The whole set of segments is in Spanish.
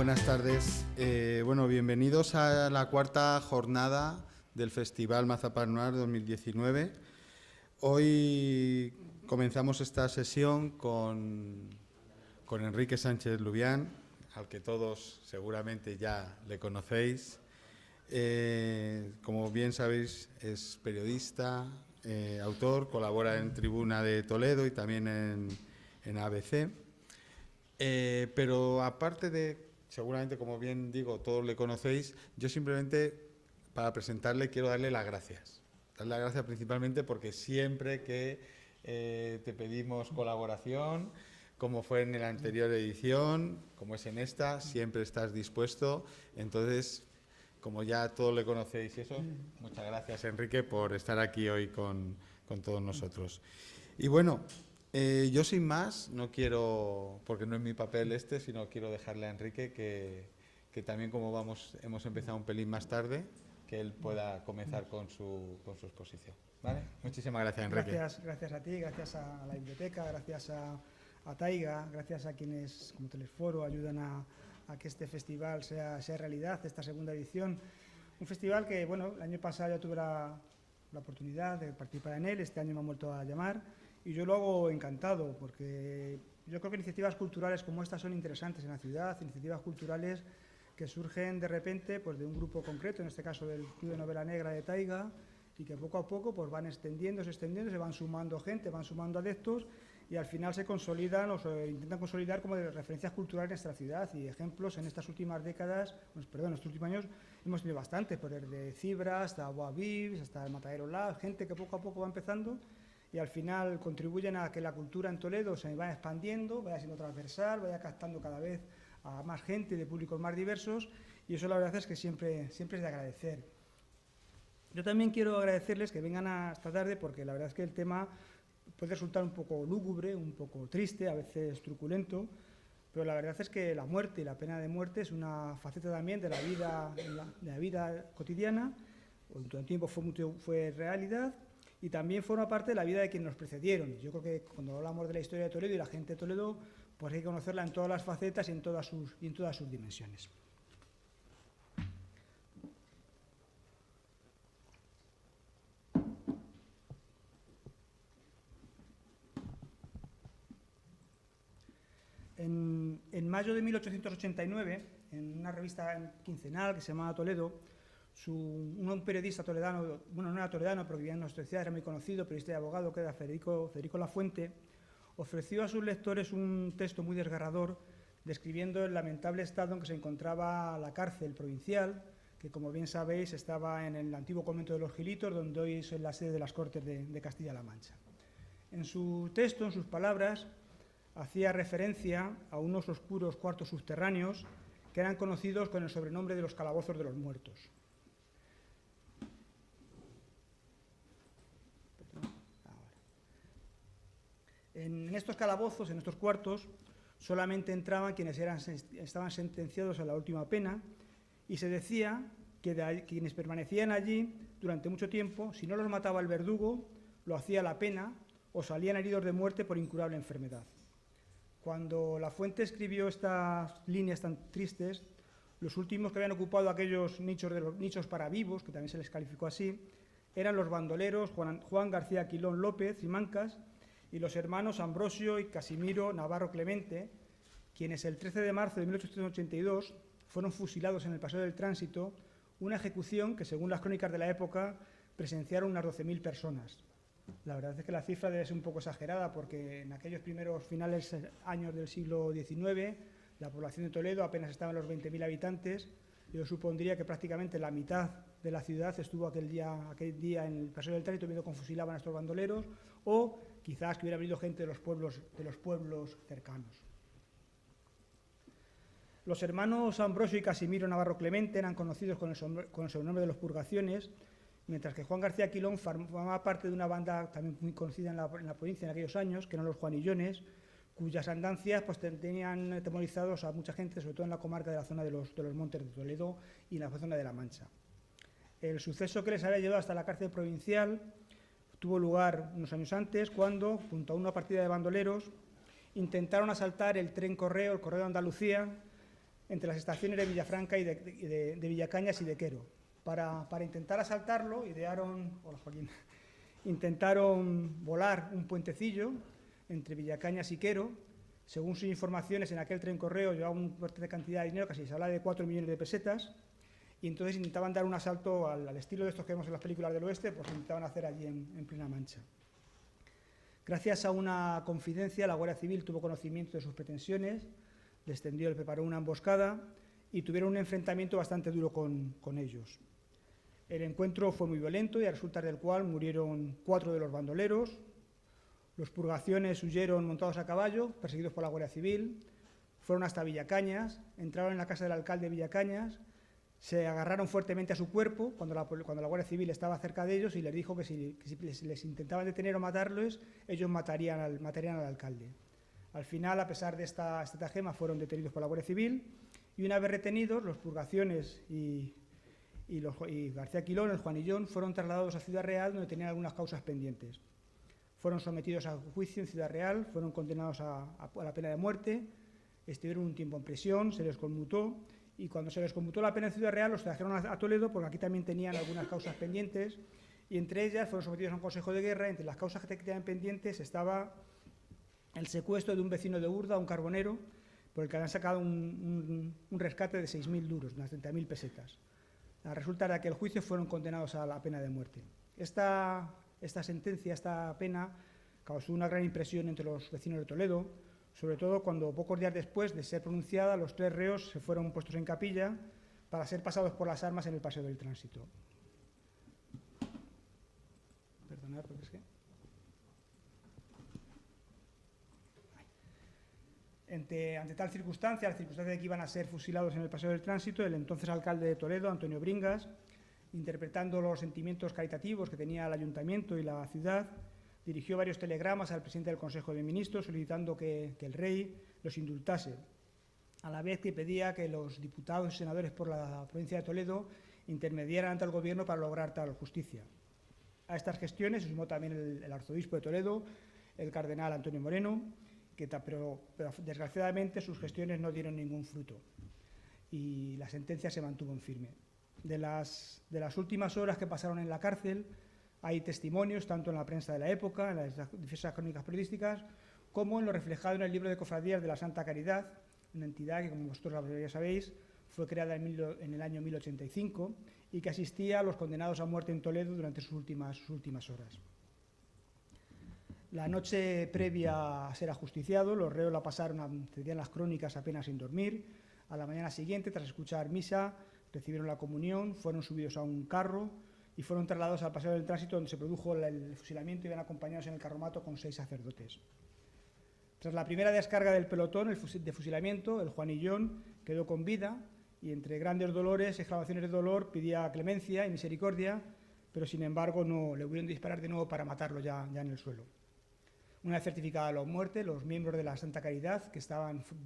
buenas tardes. Bueno, bienvenidos a la cuarta jornada del Festival Mazapán Noir 2019. Hoy comenzamos esta sesión con Enrique Sánchez Lubián, al que todos seguramente ya le conocéis. Como bien sabéis, es periodista, autor, colabora en Tribuna de Toledo y también en ABC. Pero aparte de, seguramente, como bien digo, todos le conocéis, yo simplemente, para presentarle, quiero darle las gracias. Darle las gracias principalmente porque siempre que te pedimos colaboración, como fue en la anterior edición, como es en esta, siempre estás dispuesto. Entonces, como ya todos le conocéis y eso, muchas gracias, Enrique, por estar aquí hoy con todos nosotros. Y bueno, yo sin más, no quiero, porque no es mi papel sino quiero dejarle a Enrique que también como hemos empezado un pelín más tarde, que él pueda comenzar con su exposición. ¿Vale? Muchísimas gracias, Enrique. Gracias a ti, gracias a la biblioteca, gracias a Taiga, gracias a quienes como Telesforo ayudan a que este festival sea realidad, esta segunda edición. Un festival que, bueno, el año pasado ya tuve la oportunidad de participar en él, este año me han vuelto a llamar y yo lo hago encantado porque yo creo que iniciativas culturales como estas son interesantes en la ciudad, iniciativas culturales que surgen de repente pues, de un grupo concreto, en este caso del Club de Novela Negra de Taiga, y que poco a poco pues, van extendiéndose, se van sumando gente, van sumando adeptos y al final se consolidan o se intentan consolidar como de referencias culturales en nuestra ciudad y ejemplos en estas últimas décadas, en estos últimos años hemos tenido bastante, pues desde Cibra hasta Boaviv, hasta el Matadero Lab, gente que poco a poco va empezando y al final contribuyen a que la cultura en Toledo se vaya expandiendo, vaya siendo transversal, vaya captando cada vez a más gente de públicos más diversos y eso la verdad es que siempre es de agradecer. Yo también quiero agradecerles que vengan a esta tarde porque la verdad es que el tema puede resultar un poco lúgubre, un poco triste, a veces truculento, pero la verdad es que la muerte y la pena de muerte es una faceta también de la vida cotidiana, durante un tiempo fue realidad y también forma parte de la vida de quienes nos precedieron. Yo creo que cuando hablamos de la historia de Toledo y la gente de Toledo, pues hay que conocerla en todas las facetas y en todas sus dimensiones. En mayo de 1889, en una revista quincenal que se llamaba Toledo, un periodista toledano, bueno, no era toledano, pero vivía en nuestra ciudad, era muy conocido, periodista y abogado, que era Federico Lafuente, ofreció a sus lectores un texto muy desgarrador describiendo el lamentable estado en que se encontraba la cárcel provincial, que como bien sabéis estaba en el antiguo convento de los Gilitos, donde hoy es la sede de las Cortes de Castilla-La Mancha. En su texto, en sus palabras, hacía referencia a unos oscuros cuartos subterráneos que eran conocidos con el sobrenombre de los calabozos de los muertos. En estos calabozos, en estos cuartos, solamente entraban quienes estaban sentenciados a la última pena y se decía que quienes permanecían allí durante mucho tiempo, si no los mataba el verdugo, lo hacía la pena o salían heridos de muerte por incurable enfermedad. Cuando Lafuente escribió estas líneas tan tristes, los últimos que habían ocupado aquellos nichos para vivos, que también se les calificó así, eran los bandoleros Juan García Quilón López y Mancas y los hermanos Ambrosio y Casimiro Navarro Clemente, quienes el 13 de marzo de 1882 fueron fusilados en el Paseo del Tránsito, una ejecución que, según las crónicas de la época, presenciaron unas 12.000 personas. La verdad es que la cifra debe ser un poco exagerada porque en aquellos primeros finales años del siglo XIX la población de Toledo apenas estaba en los 20.000 habitantes. Yo supondría que prácticamente la mitad de la ciudad estuvo aquel día en el Paseo del Tránsito viendo cómo fusilaban a estos bandoleros o quizás que hubiera habido gente de los pueblos cercanos. Los hermanos Ambrosio y Casimiro Navarro Clemente eran conocidos con el sobrenombre de los Purgaciones, mientras que Juan García Quilón formaba parte de una banda también muy conocida en la provincia en aquellos años, que eran los Juanillones, cuyas andancias pues, tenían atemorizados a mucha gente, sobre todo en la comarca de la zona de los Montes de Toledo y en la zona de La Mancha. El suceso que les había llevado hasta la cárcel provincial tuvo lugar unos años antes, cuando, junto a una partida de bandoleros, intentaron asaltar el tren correo, el Correo de Andalucía, entre las estaciones de Villafranca y de Villacañas y de Quero. Para intentar asaltarlo, intentaron volar un puentecillo entre Villacañas y Quero. Según sus informaciones, en aquel tren correo llevaba una fuerte cantidad de dinero, casi se habla de 4 millones de pesetas, y entonces intentaban dar un asalto al estilo de estos que vemos en las películas del oeste, pues intentaban hacer allí en plena Mancha. Gracias a una confidencia, la Guardia Civil tuvo conocimiento de sus pretensiones, les tendió, le preparó una emboscada y tuvieron un enfrentamiento bastante duro con ellos. El encuentro fue muy violento y a resultas del cual murieron 4 de los bandoleros. Los purgaciones huyeron montados a caballo, perseguidos por la Guardia Civil, fueron hasta Villacañas, entraron en la casa del alcalde de Villacañas, se agarraron fuertemente a su cuerpo cuando la Guardia Civil estaba cerca de ellos y les dijo que si les intentaban detener o matarlos, ellos matarían al alcalde. Al final, a pesar de esta estratagema, fueron detenidos por la Guardia Civil y una vez retenidos, los purgaciones y García Quilón, el Juanillón, fueron trasladados a Ciudad Real, donde tenían algunas causas pendientes. Fueron sometidos a juicio en Ciudad Real, fueron condenados a la pena de muerte, estuvieron un tiempo en prisión, se les conmutó, y cuando se les conmutó la pena en Ciudad Real los trajeron a Toledo, porque aquí también tenían algunas causas pendientes, y entre ellas fueron sometidos a un consejo de guerra. Entre las causas que tenían pendientes estaba el secuestro de un vecino de Urda, un carbonero, por el que habían sacado un rescate de 6.000 duros, unas 30.000 pesetas. A resulta de aquel juicio fueron condenados a la pena de muerte. Esta sentencia, esta pena, causó una gran impresión entre los vecinos de Toledo, sobre todo cuando pocos días después de ser pronunciada, los 3 reos se fueron puestos en capilla para ser pasados por las armas en el Paseo del Tránsito. Perdonad, porque es que... Ante tal circunstancia, la circunstancia de que iban a ser fusilados en el Paseo del Tránsito, el entonces alcalde de Toledo, Antonio Bringas, interpretando los sentimientos caritativos que tenía el ayuntamiento y la ciudad, dirigió varios telegramas al presidente del Consejo de Ministros solicitando que el rey los indultase, a la vez que pedía que los diputados y senadores por la provincia de Toledo intermediaran ante el gobierno para lograr tal justicia. A estas gestiones se sumó también el arzobispo de Toledo, el cardenal Antonio Moreno, pero desgraciadamente sus gestiones no dieron ningún fruto y la sentencia se mantuvo en firme. De las últimas horas que pasaron en la cárcel, hay testimonios tanto en la prensa de la época, en las diversas crónicas periodísticas, como en lo reflejado en el libro de cofradías de la Santa Caridad, una entidad que, como vosotros ya sabéis, fue creada en el año 1085 y que asistía a los condenados a muerte en Toledo durante sus últimas horas. La noche previa a ser ajusticiado, los reos la pasaron, decían las crónicas, apenas sin dormir. A la mañana siguiente, tras escuchar misa, recibieron la comunión, fueron subidos a un carro y fueron trasladados al Paseo del Tránsito, donde se produjo el fusilamiento y iban acompañados en el carromato con 6 sacerdotes. Tras la primera descarga del pelotón de fusilamiento, el Juanillón quedó con vida y entre grandes dolores, exclamaciones de dolor, pedía clemencia y misericordia, pero sin embargo no le hubieron de disparar de nuevo para matarlo ya en el suelo. Una vez certificada la muerte, los miembros de la Santa Caridad, que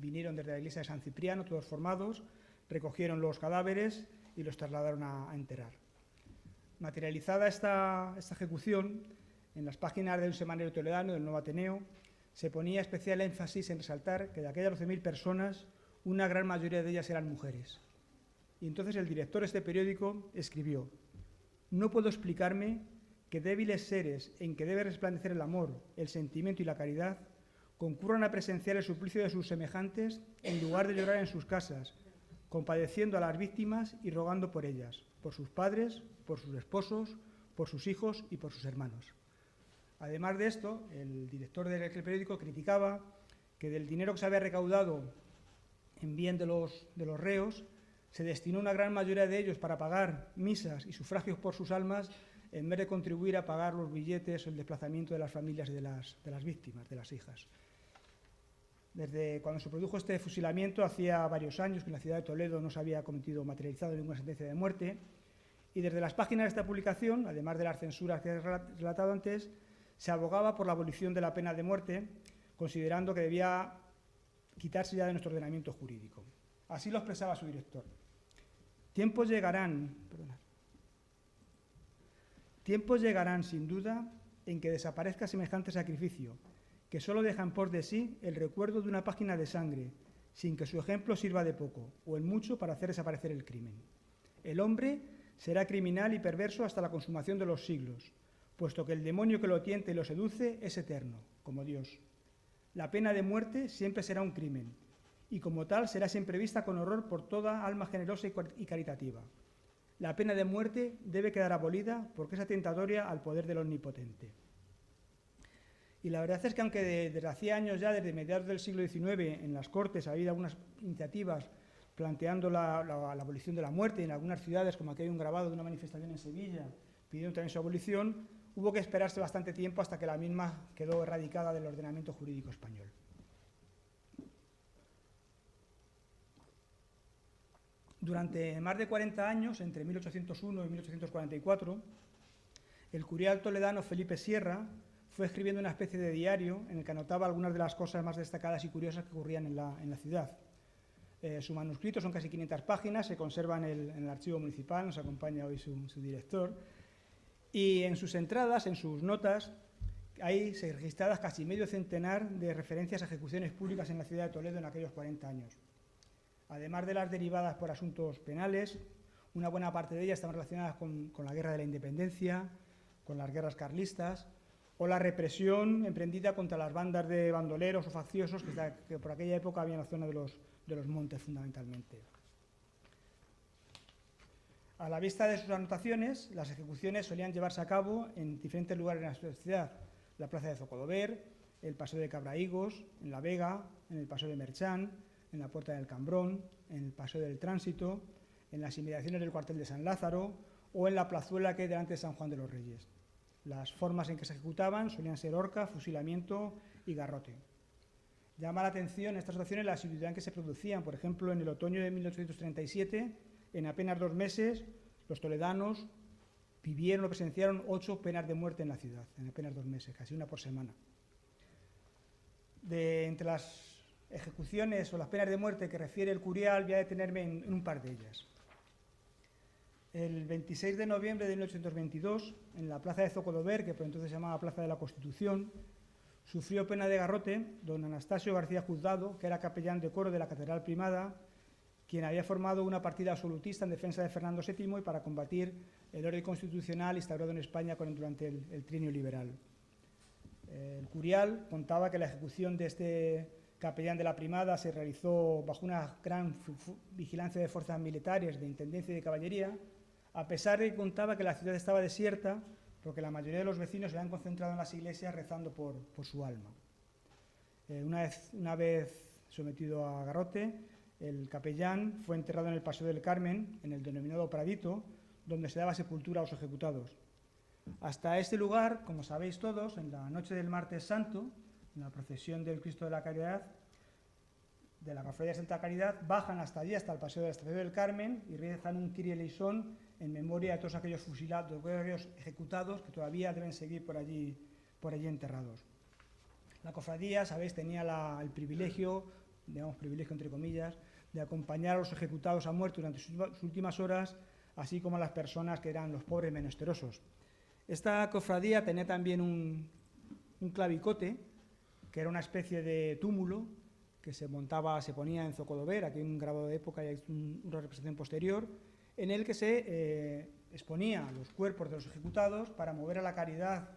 vinieron desde la iglesia de San Cipriano, todos formados, recogieron los cadáveres y los trasladaron a enterrar. Materializada esta ejecución, en las páginas de un semanario toledano, del Nuevo Ateneo, se ponía especial énfasis en resaltar que de aquellas 12.000 personas, una gran mayoría de ellas eran mujeres. Y entonces el director de este periódico escribió: «No puedo explicarme que débiles seres en que debe resplandecer el amor, el sentimiento y la caridad concurran a presenciar el suplicio de sus semejantes en lugar de llorar en sus casas, compadeciendo a las víctimas y rogando por ellas, por sus padres, por sus esposos, por sus hijos y por sus hermanos». Además de esto, el director del periódico criticaba que del dinero que se había recaudado en bien de los reos, se destinó una gran mayoría de ellos para pagar misas y sufragios por sus almas, en vez de contribuir a pagar los billetes o el desplazamiento de las familias de las víctimas, de las hijas. Desde cuando se produjo este fusilamiento, hacía varios años que en la ciudad de Toledo no se había materializado ninguna sentencia de muerte, y desde las páginas de esta publicación, además de las censuras que he relatado antes, se abogaba por la abolición de la pena de muerte, considerando que debía quitarse ya de nuestro ordenamiento jurídico. Así lo expresaba su director. Tiempos llegarán sin duda en que desaparezca semejante sacrificio, que solo deja en pos de sí el recuerdo de una página de sangre, sin que su ejemplo sirva de poco, o en mucho, para hacer desaparecer el crimen. El hombre será criminal y perverso hasta la consumación de los siglos, puesto que el demonio que lo tienta y lo seduce es eterno, como Dios. La pena de muerte siempre será un crimen, y como tal será siempre vista con horror por toda alma generosa y caritativa. La pena de muerte debe quedar abolida porque es atentatoria al poder del Omnipotente. Y la verdad es que aunque desde hacía años ya, desde mediados del siglo XIX, en las Cortes ha habido algunas iniciativas planteando la abolición de la muerte, en algunas ciudades, como aquí hay un grabado de una manifestación en Sevilla, pidiendo también su abolición, hubo que esperarse bastante tiempo hasta que la misma quedó erradicada del ordenamiento jurídico español. Durante más de 40 años, entre 1801 y 1844, el curial toledano Felipe Sierra fue escribiendo una especie de diario en el que anotaba algunas de las cosas más destacadas y curiosas que ocurrían en la ciudad. Su manuscrito son casi 500 páginas, se conserva en el archivo municipal, nos acompaña hoy su director, y en sus entradas, en sus notas, hay registradas casi medio centenar de referencias a ejecuciones públicas en la ciudad de Toledo en aquellos 40 años. Además de las derivadas por asuntos penales, una buena parte de ellas estaban relacionadas con la Guerra de la Independencia, con las guerras carlistas, o la represión emprendida contra las bandas de bandoleros o facciosos que por aquella época había en la zona de los montes, fundamentalmente. A la vista de sus anotaciones, las ejecuciones solían llevarse a cabo en diferentes lugares de la ciudad: la plaza de Zocodover, el paseo de Cabraigos, en La Vega, en el paseo de Merchán, en la Puerta del Cambrón, en el paseo del Tránsito, en las inmediaciones del cuartel de San Lázaro o en la plazuela que hay delante de San Juan de los Reyes. Las formas en que se ejecutaban solían ser horca, fusilamiento y garrote. Llama la atención en estas situaciones la asiduidad en que se producían. Por ejemplo, en el otoño de 1837, en apenas 2 meses, los toledanos vivieron o presenciaron 8 penas de muerte en la ciudad, en apenas 2 meses, casi una por semana. Entre las ejecuciones o las penas de muerte que refiere el curial, voy a detenerme en un par de ellas. El 26 de noviembre de 1822, en la plaza de Zocodover, que por entonces se llamaba Plaza de la Constitución, sufrió pena de garrote don Anastasio García Juzgado, que era capellán de coro de la Catedral Primada, quien había formado una partida absolutista en defensa de Fernando VII y para combatir el orden constitucional instaurado en España durante el trienio liberal. El curial contaba que la ejecución de este capellán de la Primada se realizó bajo una gran vigilancia de fuerzas militares, de intendencia y de caballería, a pesar de que contaba que la ciudad estaba desierta, porque la mayoría de los vecinos se habían concentrado en las iglesias rezando por su alma. Una vez sometido a garrote, el capellán fue enterrado en el Paseo del Carmen, en el denominado Pradito, donde se daba sepultura a los ejecutados. Hasta este lugar, como sabéis todos, en la noche del Martes Santo, en la procesión del Cristo de la Caridad, de la Cofradía de Santa Caridad, bajan hasta allí, hasta el Paseo de la Estación del Carmen, y rezan un Kyrie eleison en memoria de todos aquellos fusilados, de aquellos ejecutados que todavía deben seguir por allí enterrados. La cofradía, sabéis, tenía el privilegio, digamos privilegio entre comillas, de acompañar a los ejecutados a muerte durante sus últimas horas, así como a las personas que eran los pobres menesterosos. Esta cofradía tenía también un clavicote, que era una especie de túmulo que se ponía en Zocodover. Aquí hay un grabado de época y hay una representación posterior, en el que se exponía los cuerpos de los ejecutados para mover a la caridad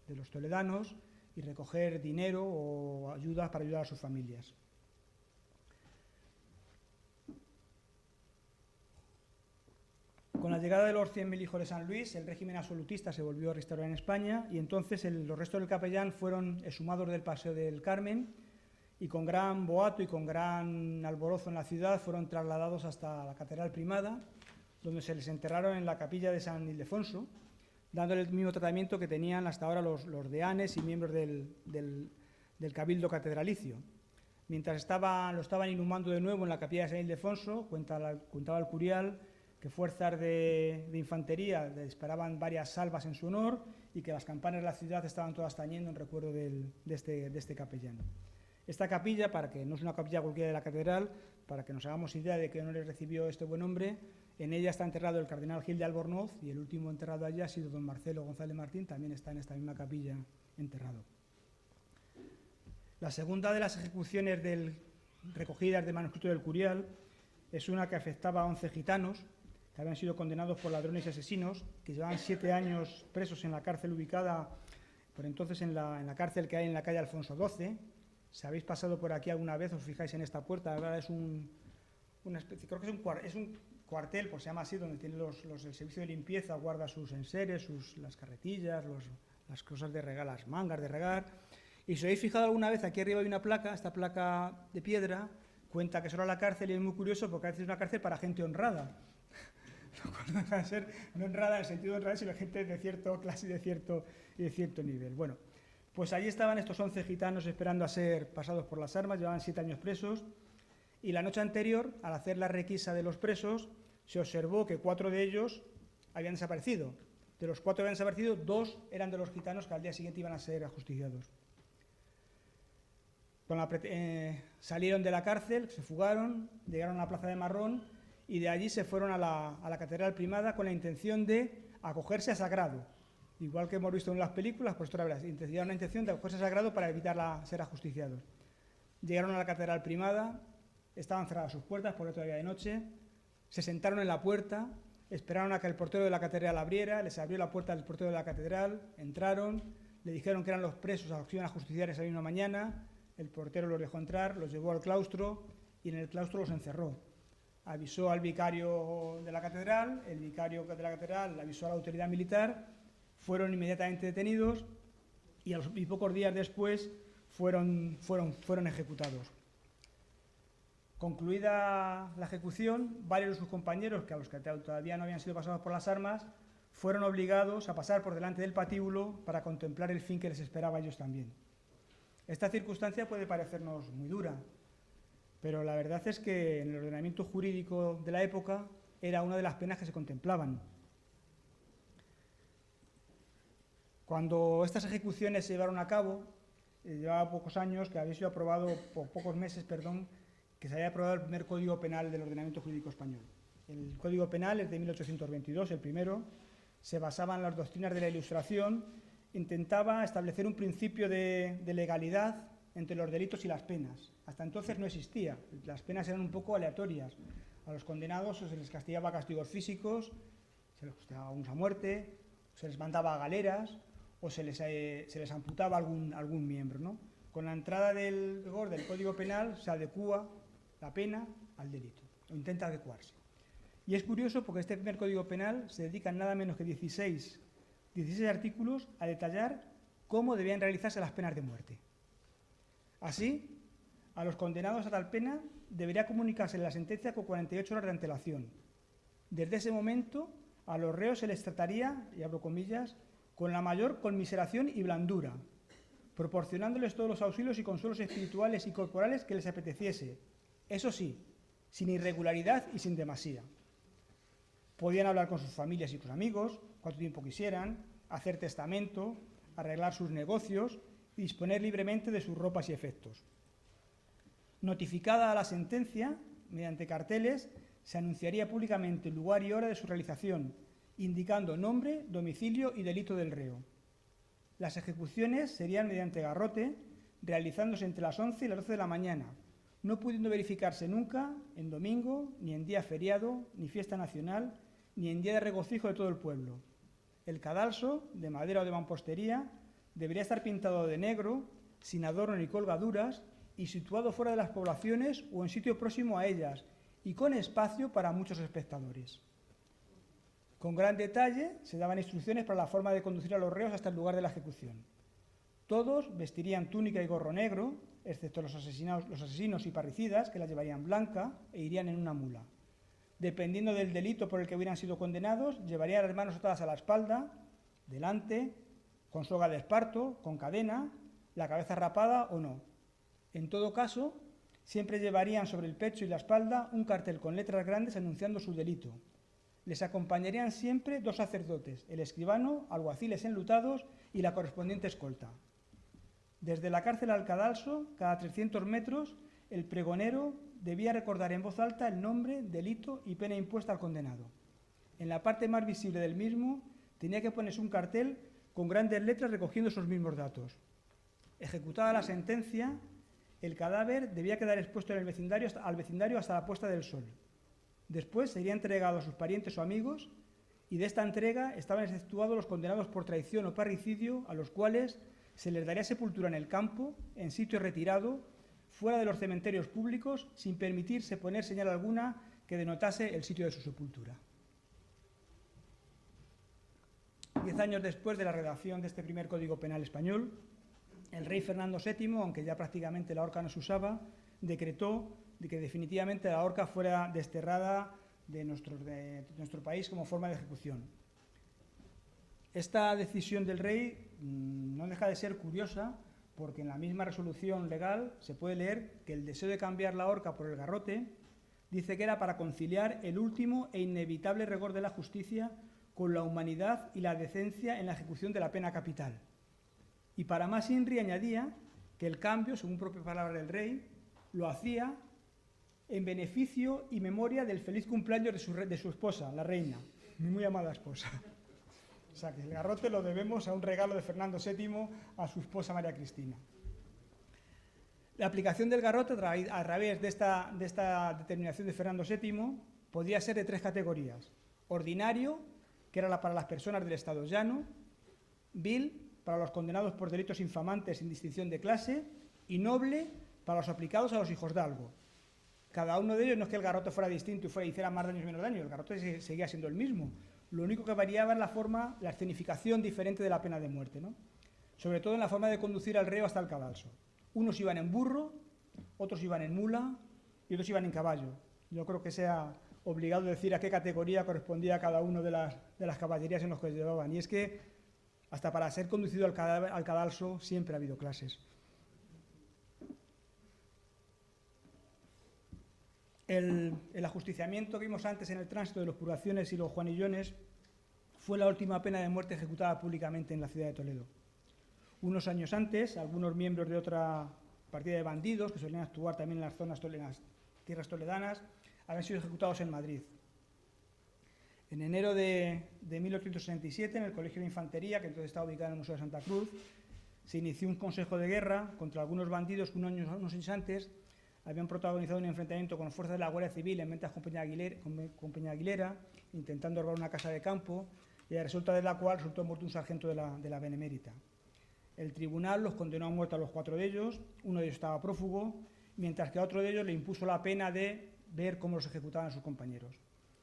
de los toledanos y recoger dinero o ayudas para ayudar a sus familias. Con la llegada de los 100.000 hijos de San Luis, el régimen absolutista se volvió a restaurar en España y entonces los restos del capellán fueron exhumados del Paseo del Carmen y con gran boato y con gran alborozo en la ciudad fueron trasladados hasta la Catedral Primada, donde se les enterraron en la capilla de San Ildefonso, dándole el mismo tratamiento que tenían hasta ahora los deanes y miembros del cabildo catedralicio. Mientras lo estaban inhumando de nuevo en la capilla de San Ildefonso, contaba el curial que fuerzas de infantería disparaban varias salvas en su honor y que las campanas de la ciudad estaban todas tañendo en recuerdo de este capellán. Esta capilla, para que no es una capilla cualquiera de la catedral, para que nos hagamos idea de qué honores recibió este buen hombre, en ella está enterrado el cardenal Gil de Albornoz y el último enterrado allí ha sido don Marcelo González Martín, también está en esta misma capilla enterrado. La segunda de las ejecuciones del recogidas del manuscrito del Curial. Es una que afectaba a 11 gitanos que habían sido condenados por ladrones y asesinos, que llevaban 7 años presos en la cárcel ubicada por entonces en la cárcel que hay en la calle Alfonso XII. Si habéis pasado por aquí alguna vez, os fijáis en esta puerta. Ahora es una especie, creo que es un cuartel, pues se llama así, donde tiene el servicio de limpieza, guarda sus enseres, las carretillas, las cosas de regar, las mangas de regar. Y si os habéis fijado alguna vez, aquí arriba hay una placa, esta placa de piedra, cuenta que eso era la cárcel, y es muy curioso porque a veces es una cárcel para gente honrada. No deja de ser no honrada en el sentido de honrada, sino gente de cierta clase y de cierto nivel. Bueno, pues allí estaban estos 11 gitanos esperando a ser pasados por las armas, llevaban 7 años presos, y la noche anterior, al hacer la requisa de los presos, se observó que 4 de ellos habían desaparecido. De los 4 que habían desaparecido, 2 eran de los gitanos que al día siguiente iban a ser ajusticiados. Salieron de la cárcel, se fugaron, llegaron a la plaza de Marrón y de allí se fueron a la catedral primada con la intención de acogerse a sagrado. Igual que hemos visto en las películas, pues esto era verdad, una intención de acogerse a sagrado para evitar ser ajusticiados. Llegaron a la catedral primada, estaban cerradas sus puertas porque todavía de noche, se sentaron en la puerta, esperaron a que el portero de la catedral abriera, les abrió la puerta del portero de la catedral, entraron, le dijeron que eran los presos a los que iban a justiciar esa misma mañana, el portero los dejó entrar, los llevó al claustro y en el claustro los encerró. Avisó al vicario de la catedral, el vicario de la catedral avisó a la autoridad militar, fueron inmediatamente detenidos y pocos días después fueron ejecutados. Concluida la ejecución, varios de sus compañeros, que a los que todavía no habían sido pasados por las armas, fueron obligados a pasar por delante del patíbulo para contemplar el fin que les esperaba a ellos también. Esta circunstancia puede parecernos muy dura, pero la verdad es que en el ordenamiento jurídico de la época era una de las penas que se contemplaban. Cuando estas ejecuciones se llevaron a cabo, llevaba pocos años, que había sido aprobado, por pocos meses, perdón, que se había aprobado el primer Código Penal del ordenamiento jurídico español. El Código Penal es de 1822, el primero, se basaba en las doctrinas de la Ilustración, intentaba establecer un principio de legalidad entre los delitos y las penas. Hasta entonces no existía, las penas eran un poco aleatorias. A los condenados se les castigaba castigos físicos, se les castigaba a muerte, se les mandaba a galeras o se les amputaba algún miembro, ¿no? Con la entrada del vigor del Código Penal se adecúa la pena al delito, o intenta adecuarse. Y es curioso porque este primer Código Penal se dedica nada menos que 16 artículos a detallar cómo debían realizarse las penas de muerte. Así, a los condenados a tal pena debería comunicarse la sentencia con 48 horas de antelación. Desde ese momento, a los reos se les trataría, y abro comillas, con la mayor conmiseración y blandura, proporcionándoles todos los auxilios y consuelos espirituales y corporales que les apeteciese, eso sí, sin irregularidad y sin demasía. Podían hablar con sus familias y sus amigos, cuanto tiempo quisieran, hacer testamento, arreglar sus negocios y disponer libremente de sus ropas y efectos. Notificada a la sentencia, mediante carteles, se anunciaría públicamente el lugar y hora de su realización, indicando nombre, domicilio y delito del reo. Las ejecuciones serían mediante garrote, realizándose entre las 11 y las 12 de la mañana, no pudiendo verificarse nunca en domingo, ni en día feriado, ni fiesta nacional, ni en día de regocijo de todo el pueblo. El cadalso, de madera o de mampostería, debería estar pintado de negro, sin adorno ni colgaduras, y situado fuera de las poblaciones o en sitio próximo a ellas, y con espacio para muchos espectadores. Con gran detalle se daban instrucciones para la forma de conducir a los reos hasta el lugar de la ejecución. Todos vestirían túnica y gorro negro, excepto los asesinos y parricidas, que la llevarían blanca e irían en una mula. Dependiendo del delito por el que hubieran sido condenados, llevarían las manos atadas a la espalda, delante, con soga de esparto, con cadena, la cabeza rapada o no. En todo caso, siempre llevarían sobre el pecho y la espalda un cartel con letras grandes anunciando su delito. Les acompañarían siempre 2 sacerdotes, el escribano, alguaciles enlutados y la correspondiente escolta. Desde la cárcel al cadalso, cada 300 metros, el pregonero debía recordar en voz alta el nombre, delito y pena impuesta al condenado. En la parte más visible del mismo tenía que ponerse un cartel con grandes letras recogiendo esos mismos datos. Ejecutada la sentencia, El cadáver debía quedar expuesto en el al vecindario hasta la puesta del sol. Después sería entregado a sus parientes o amigos, y de esta entrega estaban exceptuados los condenados por traición o parricidio, a los cuales se les daría sepultura en el campo, en sitio retirado, fuera de los cementerios públicos, sin permitirse poner señal alguna que denotase el sitio de su sepultura. 10 años después de la redacción de este primer Código Penal español, el rey Fernando VII, aunque ya prácticamente la horca no se usaba, decretó de que definitivamente la horca fuera desterrada de nuestro país como forma de ejecución. Esta decisión del rey no deja de ser curiosa, porque en la misma resolución legal se puede leer que el deseo de cambiar la horca por el garrote dice que era para conciliar el último e inevitable rigor de la justicia con la humanidad y la decencia en la ejecución de la pena capital. Y para más INRI añadía que el cambio, según propia palabra del rey, lo hacía en beneficio y memoria del feliz cumpleaños de su esposa, la reina, mi muy amada esposa. O sea, que el garrote lo debemos a un regalo de Fernando VII a su esposa María Cristina. La aplicación del garrote a través de esta determinación de Fernando VII podía ser de 3 categorías. Ordinario, que era para las personas del estado llano; vil, para los condenados por delitos infamantes sin distinción de clase; y noble, para los aplicados a los hijosdalgo. Cada uno de ellos no es que el garrote fuera distinto y hiciera más daño o menos daño, el garrote seguía siendo el mismo. Lo único que variaba es la escenificación diferente de la pena de muerte, ¿no? Sobre todo en la forma de conducir al reo hasta el cadalso. Unos iban en burro, otros iban en mula y otros iban en caballo. Yo creo que sea obligado decir a qué categoría correspondía cada uno de las caballerías en los que llevaban. Y es que hasta para ser conducido al cadalso siempre ha habido clases. El ajusticiamiento que vimos antes en el tránsito de los purgaciones y los juanillones fue la última pena de muerte ejecutada públicamente en la ciudad de Toledo. Unos años antes, algunos miembros de otra partida de bandidos, que solían actuar también en las tierras toledanas, habían sido ejecutados en Madrid. En enero de 1867, en el Colegio de Infantería, que entonces estaba ubicado en el Museo de Santa Cruz, se inició un consejo de guerra contra algunos bandidos que unos años antes habían protagonizado un enfrentamiento con fuerzas de la Guardia Civil en Ventas con Peña Aguilera, intentando robar una casa de campo, y a resulta de la cual resultó muerto un sargento de la Benemérita. El tribunal los condenó a muerte a los 4 de ellos, uno de ellos estaba prófugo, mientras que a otro de ellos le impuso la pena de ver cómo los ejecutaban sus compañeros.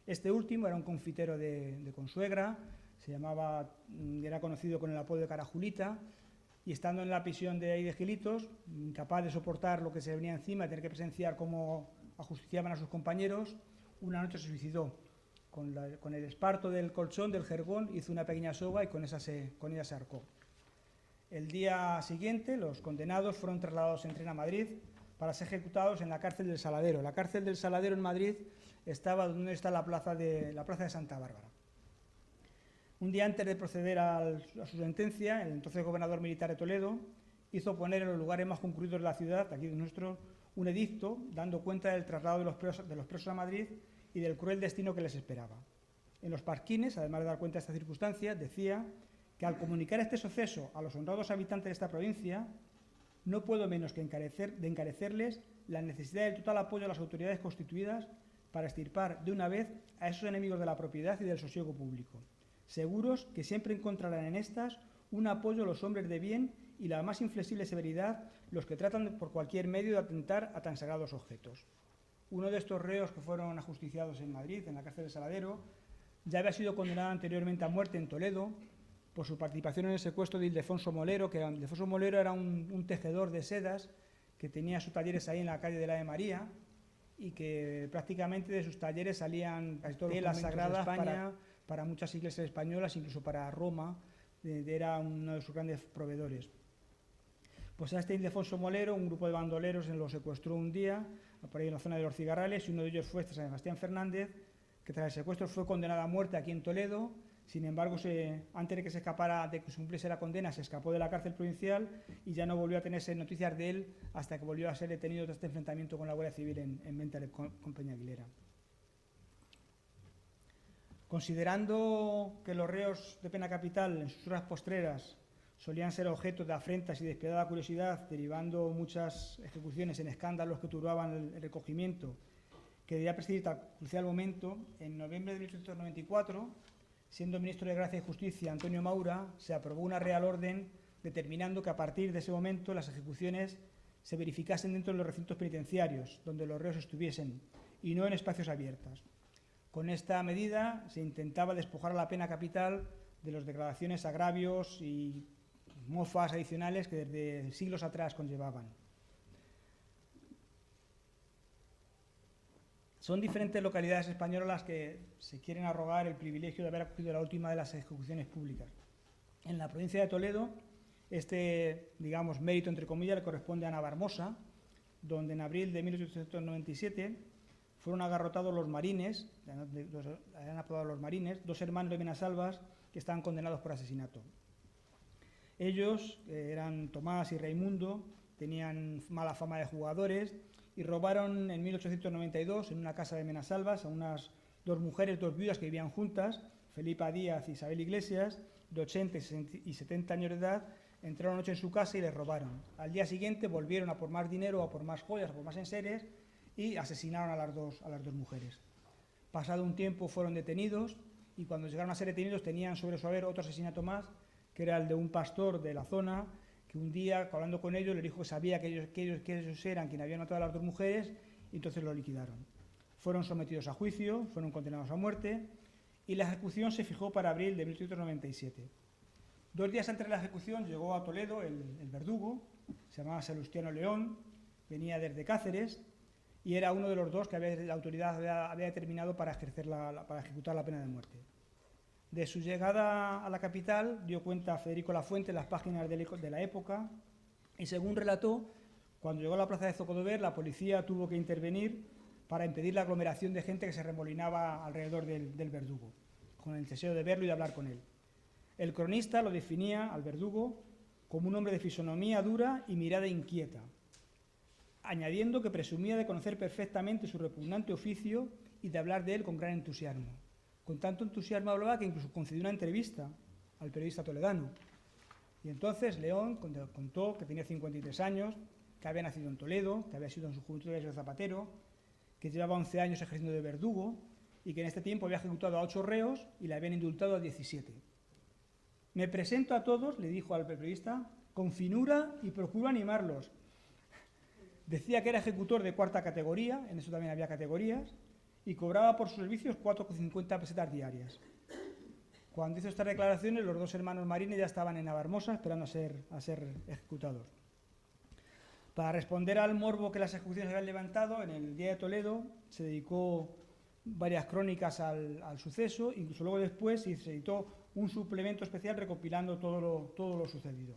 Este último era un confitero de Consuegra, era conocido con el apodo de Carajulita, y estando en la prisión de ahí de Gilitos, incapaz de soportar lo que se venía encima, de tener que presenciar cómo ajusticiaban a sus compañeros, una noche se suicidó. Con el esparto del colchón, del jergón, hizo una pequeña soga y con ella se ahorcó. El día siguiente, los condenados fueron trasladados en tren a Madrid para ser ejecutados en la cárcel del Saladero. La cárcel del Saladero en Madrid estaba donde está la plaza de Santa Bárbara. Un día antes de proceder a su sentencia, el entonces gobernador militar de Toledo hizo poner en los lugares más concurridos de la ciudad, aquí de nuestro, un edicto dando cuenta del traslado de los presos a Madrid y del cruel destino que les esperaba. En los pasquines, además de dar cuenta de esta circunstancia, decía que al comunicar este suceso a los honrados habitantes de esta provincia, no puedo menos que encarecerles la necesidad del total apoyo a las autoridades constituidas para extirpar de una vez a esos enemigos de la propiedad y del sosiego público, seguros que siempre encontrarán en estas un apoyo a los hombres de bien y la más inflexible severidad los que tratan por cualquier medio de atentar a tan sagrados objetos. Uno de estos reos que fueron ajusticiados en Madrid, en la cárcel de Saladero, ya había sido condenado anteriormente a muerte en Toledo por su participación en el secuestro de Ildefonso Molero, que Ildefonso Molero era un tejedor de sedas que tenía sus talleres ahí en la calle de la de María y que prácticamente de sus talleres salían telas sagradas para muchas iglesias españolas, incluso para Roma, era uno de sus grandes proveedores. Pues a este Ildefonso Molero, un grupo de bandoleros lo secuestró un día, por ahí en la zona de los Cigarrales, y uno de ellos fue San Sebastián Fernández, que tras el secuestro fue condenado a muerte aquí en Toledo. Sin embargo, antes de que se cumpliese la condena, se escapó de la cárcel provincial y ya no volvió a tenerse noticias de él hasta que volvió a ser detenido tras este enfrentamiento con la Guardia Civil en Venta con Peña Aguilera. Considerando que los reos de pena capital en sus horas postreras solían ser objeto de afrentas y despiadada curiosidad, derivando muchas ejecuciones en escándalos que turbaban el recogimiento que debía presidir tal crucial momento, en noviembre de 1894, siendo ministro de Gracia y Justicia Antonio Maura, se aprobó una real orden determinando que a partir de ese momento las ejecuciones se verificasen dentro de los recintos penitenciarios, donde los reos estuviesen, y no en espacios abiertos. Con esta medida se intentaba despojar a la pena capital de las declaraciones, agravios y mofas adicionales que desde siglos atrás conllevaban. Son diferentes localidades españolas las que se quieren arrogar el privilegio de haber acogido la última de las ejecuciones públicas. En la provincia de Toledo, este, digamos, mérito, entre comillas, le corresponde a Navarmosa, donde en abril de 1897 fueron agarrotados los marines, han apodado los marines, 2 hermanos de Benasalvas que estaban condenados por asesinato. Ellos, eran Tomás y Raimundo, tenían mala fama de jugadores y robaron en 1892 en una casa de Benasalvas a unas 2 mujeres, 2 viudas que vivían juntas, Felipa Díaz y Isabel Iglesias, de 80 y 70 años de edad. Entraron noche en su casa y les robaron. Al día siguiente volvieron a por más dinero, a por más joyas, a por más enseres y asesinaron a las dos mujeres. Pasado un tiempo fueron detenidos y cuando llegaron a ser detenidos tenían sobre su haber otro asesinato más, que era el de un pastor de la zona, que un día, hablando con ellos, le dijo que sabía que ellos eran quienes habían matado a las 2 mujeres y entonces lo liquidaron. Fueron sometidos a juicio, fueron condenados a muerte y la ejecución se fijó para abril de 1897. 2 días antes de la ejecución llegó a Toledo el verdugo, se llamaba Salustiano León, venía desde Cáceres y era uno de los 2 que la autoridad había determinado para ejecutar la pena de muerte. De su llegada a la capital dio cuenta Federico Lafuente en las páginas de la época y, según relató, cuando llegó a la plaza de Zocodover, la policía tuvo que intervenir para impedir la aglomeración de gente que se remolinaba alrededor del verdugo, con el deseo de verlo y de hablar con él. El cronista lo definía, al verdugo, como un hombre de fisonomía dura y mirada inquieta, añadiendo que presumía de conocer perfectamente su repugnante oficio y de hablar de él con gran entusiasmo. Con tanto entusiasmo hablaba que incluso concedió una entrevista al periodista toledano. Y entonces León contó que tenía 53 años, que había nacido en Toledo, que había sido en su juventud zapatero, que llevaba 11 años ejerciendo de verdugo y que en este tiempo había ejecutado a 8 reos y le habían indultado a 17. Me presento a todos, le dijo al periodista, con finura y procuro animarlos. Decía que era ejecutor de 4ª categoría, en eso también había categorías, y cobraba por sus servicios 4,50 pesetas diarias. Cuando hizo estas declaraciones, los 2 hermanos marines ya estaban en Navarmosa esperando a ser ejecutados. Para responder al morbo que las ejecuciones habían levantado, en el Día de Toledo se dedicó varias crónicas al suceso, incluso luego después se editó un suplemento especial recopilando todo lo sucedido.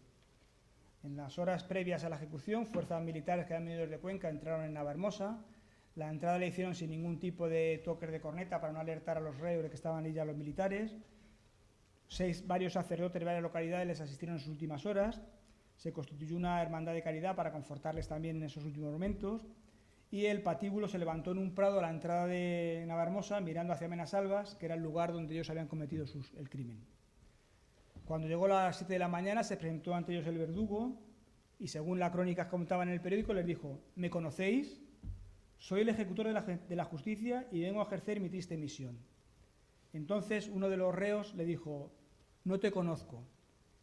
En las horas previas a la ejecución, fuerzas militares que habían venido desde Cuenca entraron en Navarmosa. La entrada la hicieron sin ningún tipo de toques de corneta para no alertar a los reos de que estaban allí ya los militares. Varios sacerdotes de varias localidades les asistieron en sus últimas horas. Se constituyó una hermandad de caridad para confortarles también en esos últimos momentos. Y el patíbulo se levantó en un prado a la entrada de Navarmosa, mirando hacia Benasalvas, que era el lugar donde ellos habían cometido el crimen. Cuando llegó a las 7 de la mañana, se presentó ante ellos el verdugo y, según las crónicas que comentaban en el periódico, les dijo: ¿me conocéis? Soy el ejecutor de la justicia y vengo a ejercer mi triste misión. Entonces uno de los reos le dijo: no te conozco,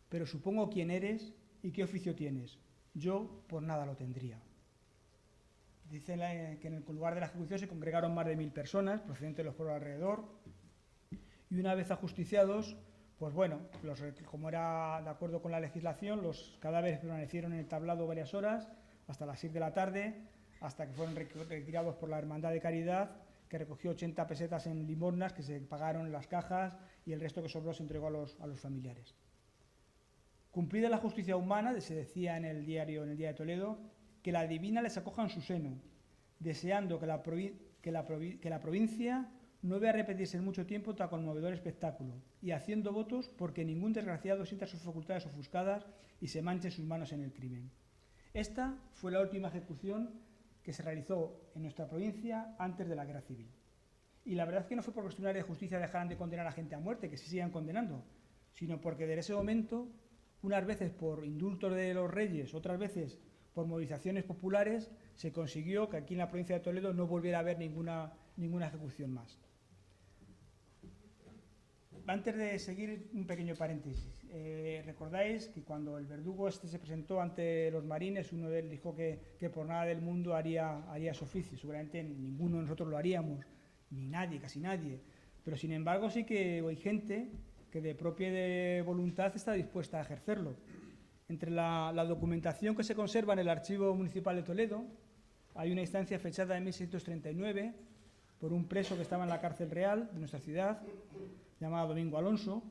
pero supongo quién eres y qué oficio tienes. Yo por nada lo tendría. Dice que en el lugar de la ejecución se congregaron más de 1000 personas procedentes de los pueblos alrededor y una vez ajusticiados, pues bueno, como era de acuerdo con la legislación, los cadáveres permanecieron en el tablado varias horas, hasta las 6 de la tarde, hasta que fueron retirados por la Hermandad de Caridad, que recogió 80 pesetas en limosnas que se pagaron en las cajas y el resto que sobró se entregó a los familiares. Cumplida la justicia humana, se decía en el Día de Toledo, que la divina les acoja en su seno, deseando que la provincia no vea repetirse en mucho tiempo tan conmovedor espectáculo, y haciendo votos porque ningún desgraciado sienta sus facultades ofuscadas y se manche sus manos en el crimen. Esta fue la última ejecución que se realizó en nuestra provincia antes de la Guerra Civil. Y la verdad es que no fue por cuestiones de justicia dejaran de condenar a gente a muerte, que sí sigan condenando, sino porque desde ese momento unas veces por indultos de los reyes, otras veces por movilizaciones populares, se consiguió que aquí en la provincia de Toledo no volviera a haber ninguna ejecución más. Antes de seguir, un pequeño paréntesis. Recordáis que cuando el verdugo se presentó ante los marines, uno de ellos dijo que por nada del mundo haría su oficio. Seguramente ninguno de nosotros lo haríamos, ni nadie, casi nadie. Pero sin embargo sí que hay gente que de propia voluntad está dispuesta a ejercerlo. Entre la documentación que se conserva en el Archivo Municipal de Toledo, hay una instancia fechada en 1639 por un preso que estaba en la cárcel real de nuestra ciudad, llamado Domingo Alonso,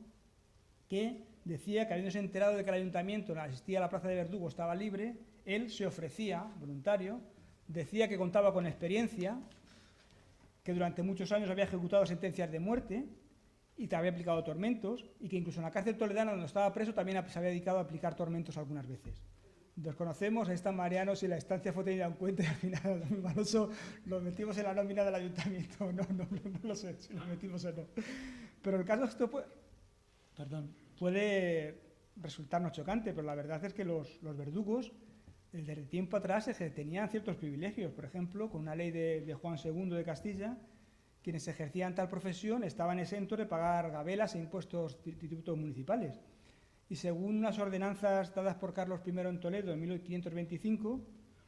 que decía que, habiéndose enterado de que el ayuntamiento asistía a la plaza de Verdugo estaba libre, él se ofrecía, voluntario, decía que contaba con experiencia, que durante muchos años había ejecutado sentencias de muerte y te había aplicado tormentos, y que incluso en la cárcel toledana donde estaba preso también se había dedicado a aplicar tormentos algunas veces. Desconocemos, ahí está Mariano, si la instancia fue tenida en cuenta y al final Alonso lo metimos en la nómina del ayuntamiento. No lo sé si lo metimos o no. Pero el caso es que esto puede resultarnos chocante, pero la verdad es que los verdugos, desde tiempo atrás, tenían ciertos privilegios. Por ejemplo, con una ley de Juan II de Castilla, quienes ejercían tal profesión estaban exentos de pagar gabelas e impuestos tributos municipales. Y según unas ordenanzas dadas por Carlos I en Toledo en 1525,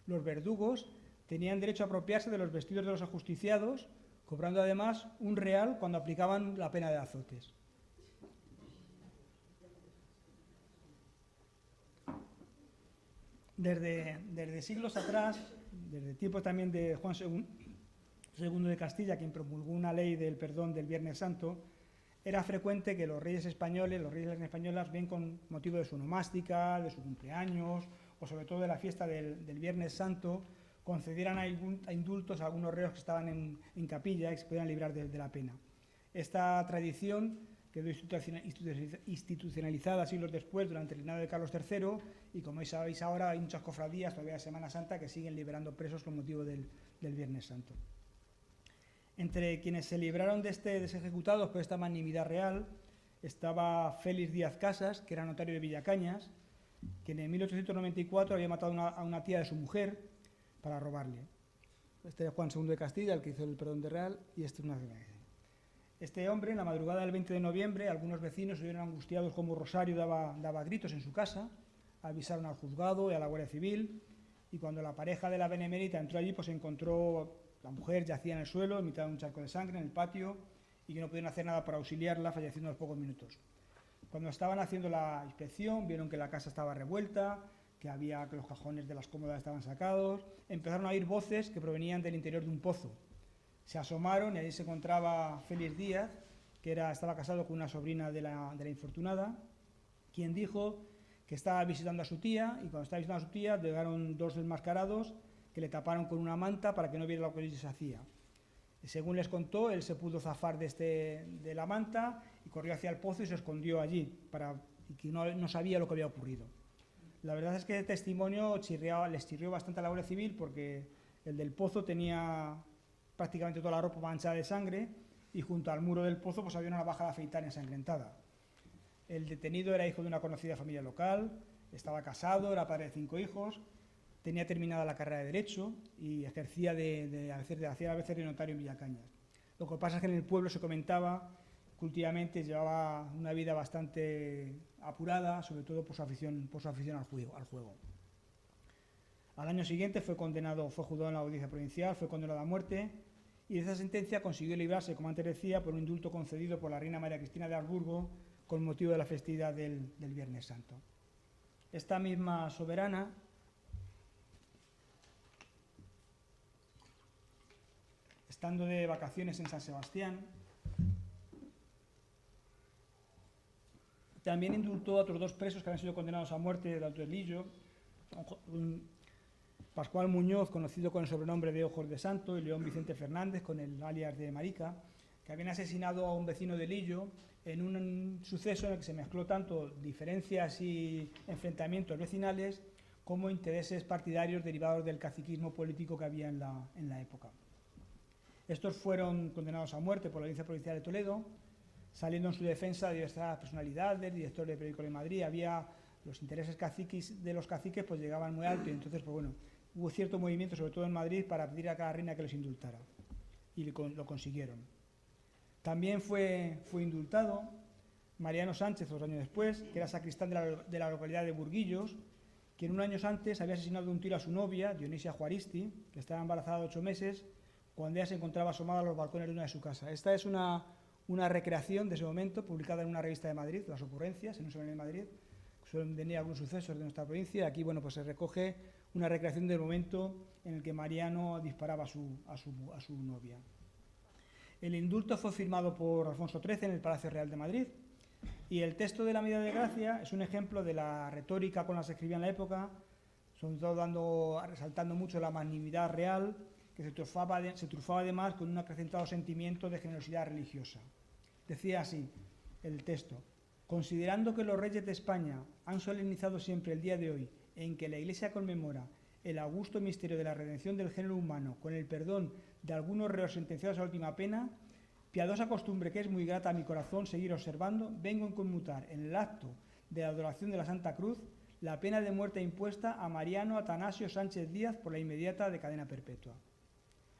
los verdugos tenían derecho a apropiarse de los vestidos de los ajusticiados, cobrando además un real cuando aplicaban la pena de azotes. Desde siglos atrás, desde tiempo también de Juan II de Castilla, quien promulgó una ley del perdón del Viernes Santo, era frecuente que los reyes españoles, los reyes y las españolas, bien con motivo de su onomástica, de su cumpleaños o sobre todo de la fiesta del Viernes Santo, concedieran a indultos a algunos reos que estaban en capilla y que se podían librar de la pena. Esta tradición quedó institucionalizada siglos después durante el reinado de Carlos III y, como sabéis ahora, hay muchas cofradías todavía de Semana Santa que siguen liberando presos con motivo del Viernes Santo. Entre quienes se libraron de ejecutados por esta magnanimidad real estaba Félix Díaz Casas, que era notario de Villacañas, quien en 1894 había matado a una tía de su mujer para robarle. Este es Juan II de Castilla, el que hizo el perdón de real, y este es una vez. Este hombre, en la madrugada del 20 de noviembre, algunos vecinos se vieron angustiados como Rosario daba gritos en su casa, avisaron al juzgado y a la Guardia Civil, y cuando la pareja de la Benemérita entró allí, pues encontró la mujer yacía en el suelo, en mitad de un charco de sangre, en el patio, y que no pudieron hacer nada para auxiliarla, falleciendo a los pocos minutos. Cuando estaban haciendo la inspección, vieron que la casa estaba revuelta, que los cajones de las cómodas estaban sacados, empezaron a oír voces que provenían del interior de un pozo. Se asomaron y allí se encontraba Félix Díaz, que estaba casado con una sobrina de la infortunada, quien dijo que estaba visitando a su tía, y cuando estaba visitando a su tía llegaron dos desmascarados que le taparon con una manta para que no viera lo que ellos hacía. Y según les contó, él se pudo zafar de la manta y corrió hacia el pozo y se escondió allí, y que no sabía lo que había ocurrido. La verdad es que el testimonio les chirrió bastante a la Guardia Civil, porque el del pozo tenía prácticamente toda la ropa manchada de sangre y junto al muro del pozo pues había una navaja de afeitar ensangrentada. El detenido era hijo de una conocida familia local, estaba casado, era padre de 5 hijos, tenía terminada la carrera de Derecho y ejercía hacía a veces de notario en Villacañas. Lo que pasa es que en el pueblo se comentaba que últimamente llevaba una vida bastante apurada, sobre todo por su afición al juego. Al año siguiente fue juzgado en la audiencia provincial, fue condenado a muerte, y de esa sentencia consiguió librarse, como antes decía, por un indulto concedido por la reina María Cristina de Habsburgo con motivo de la festividad del Viernes Santo. Esta misma soberana, estando de vacaciones en San Sebastián, también indultó a otros 2 presos que habían sido condenados a muerte del Alto de Lillo, Pascual Muñoz, conocido con el sobrenombre de Ojos de Santo, y León Vicente Fernández, con el alias de Marica, que habían asesinado a un vecino de Lillo en un suceso en el que se mezcló tanto diferencias y enfrentamientos vecinales como intereses partidarios derivados del caciquismo político que había en la época. Estos fueron condenados a muerte por la Audiencia Provincial de Toledo, saliendo en su defensa de diversas personalidades, director de periódico de Madrid. Había los intereses de los caciques pues llegaban muy alto y entonces pues bueno, hubo cierto movimiento, sobre todo en Madrid, para pedir a cada reina que los indultara y lo consiguieron. También fue indultado Mariano Sánchez, 2 años después, que era sacristán de la localidad de Burguillos, quien un año antes había asesinado de un tiro a su novia, Dionisia Juaristi, que estaba embarazada de 8 meses, cuando ella se encontraba asomada a los balcones de una de su casa. Esta es una recreación de ese momento, publicada en una revista de Madrid, Las Ocurrencias, en un semanario de Madrid. Suelen venir algunos sucesos de nuestra provincia. Aquí, bueno, pues se recoge una recreación del momento en el que Mariano disparaba a su novia. El indulto fue firmado por Alfonso XIII en el Palacio Real de Madrid. Y el texto de la medida de gracia es un ejemplo de la retórica con la que se escribía en la época, sobre todo resaltando mucho la magnanimidad real, que se trufaba además con un acrecentado sentimiento de generosidad religiosa. Decía así el texto: considerando que los reyes de España han solemnizado siempre el día de hoy en que la Iglesia conmemora el augusto misterio de la redención del género humano con el perdón de algunos reos sentenciados a la última pena, piadosa costumbre que es muy grata a mi corazón seguir observando, vengo a conmutar en el acto de la adoración de la Santa Cruz la pena de muerte impuesta a Mariano Atanasio Sánchez Díaz por la inmediata de cadena perpetua.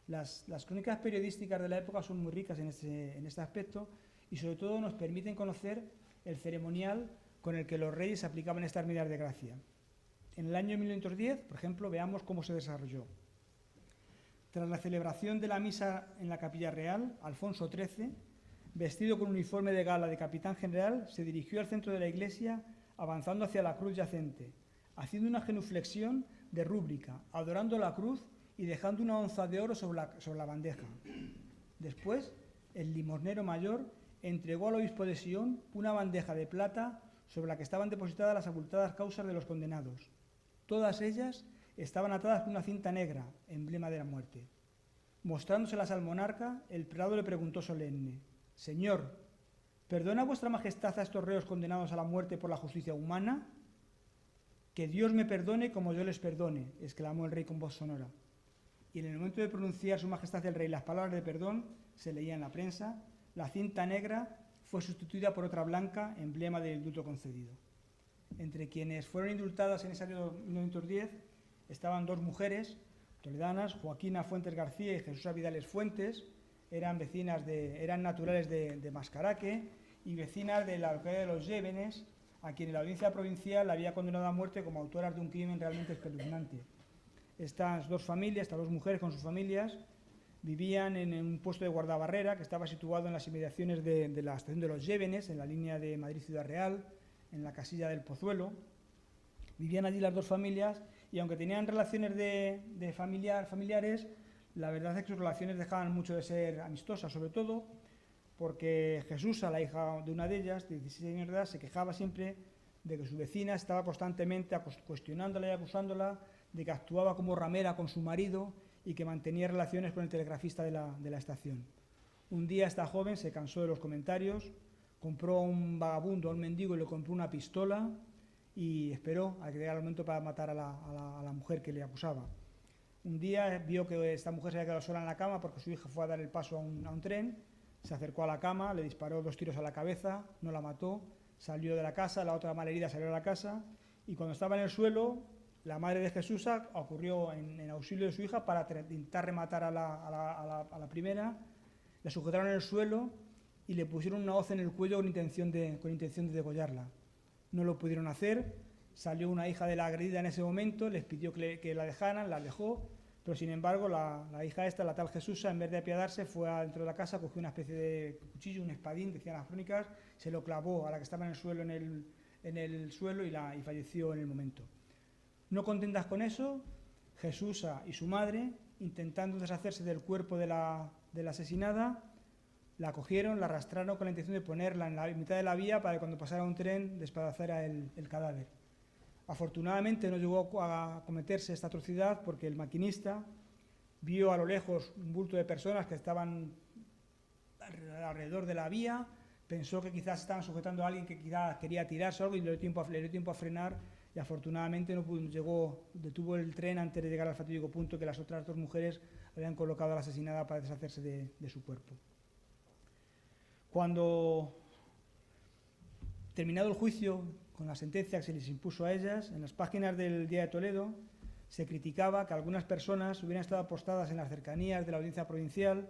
Las crónicas periodísticas de la época son muy ricas en este aspecto y sobre todo nos permiten conocer el ceremonial con el que los reyes aplicaban estas medidas de gracia. En el año 1910, por ejemplo, veamos cómo se desarrolló. Tras la celebración de la misa en la Capilla Real, Alfonso XIII, vestido con uniforme de gala de capitán general, se dirigió al centro de la iglesia avanzando hacia la cruz yacente, haciendo una genuflexión de rúbrica, adorando la cruz y dejando una onza de oro sobre la bandeja. Después, el limosnero mayor entregó al obispo de Sion una bandeja de plata sobre la que estaban depositadas las abultadas causas de los condenados. Todas ellas estaban atadas con una cinta negra, emblema de la muerte. Mostrándoselas al monarca, el prelado le preguntó solemne: «Señor, ¿perdona vuestra majestad a estos reos condenados a la muerte por la justicia humana?» «Que Dios me perdone como yo les perdone», exclamó el rey con voz sonora. Y en el momento de pronunciar su majestad el rey las palabras de perdón, se leía en la prensa: la cinta negra fue sustituida por otra blanca, emblema del indulto concedido. Entre quienes fueron indultadas en ese año 1910 estaban 2 mujeres toledanas, Joaquina Fuentes García y Jesús Vidales Fuentes. Eran naturales de Mascaraque y vecinas de la localidad de Los Llévenes, a quienes la audiencia provincial había condenado a muerte como autoras de un crimen realmente espeluznante. Estas 2 mujeres con sus familias, vivían en un puesto de guardabarrera que estaba situado en las inmediaciones de la estación de Los Llévenes, en la línea de Madrid-Ciudad Real, en la casilla del Pozuelo. Vivían allí las 2 familias y aunque tenían relaciones de familiares, la verdad es que sus relaciones dejaban mucho de ser amistosas, sobre todo porque Jesús, la hija de una de ellas, de 16 años de edad, se quejaba siempre de que su vecina estaba constantemente cuestionándola y acusándola de que actuaba como ramera con su marido y que mantenía relaciones con el telegrafista de la estación. Un día esta joven se cansó de los comentarios, compró a un vagabundo, a un mendigo, y le compró una pistola y esperó a que llegara el momento para matar a la mujer que le acusaba. Un día vio que esta mujer se había quedado sola en la cama porque su hija fue a dar el paso a un tren, se acercó a la cama, le disparó 2 tiros a la cabeza, no la mató, salió de la casa, la otra malherida salió de la casa y cuando estaba en el suelo, la madre de Jesús ocurrió en auxilio de su hija para intentar rematar a la primera, la sujetaron en el suelo y le pusieron una hoz en el cuello con intención de degollarla. No lo pudieron hacer, salió una hija de la agredida en ese momento, les pidió que la dejaran, la dejó, pero sin embargo la hija esta, la tal Jesús, en vez de apiadarse, fue dentro de la casa, cogió una especie de cuchillo, un espadín, decían las crónicas, se lo clavó a la que estaba en el suelo y falleció en el momento. No contentas con eso, Jesús y su madre, intentando deshacerse del cuerpo de la asesinada, la cogieron, la arrastraron con la intención de ponerla en la mitad de la vía para que cuando pasara un tren despedazara el cadáver. Afortunadamente no llegó a cometerse esta atrocidad porque el maquinista vio a lo lejos un bulto de personas que estaban alrededor de la vía, pensó que quizás estaban sujetando a alguien que quizás quería tirarse o algo y le dio tiempo a frenar y afortunadamente detuvo el tren antes de llegar al fatídico punto que las otras 2 mujeres habían colocado a la asesinada para deshacerse de su cuerpo. Cuando Terminado el juicio con la sentencia que se les impuso a ellas, en las páginas del Día de Toledo se criticaba que algunas personas hubieran estado apostadas en las cercanías de la audiencia provincial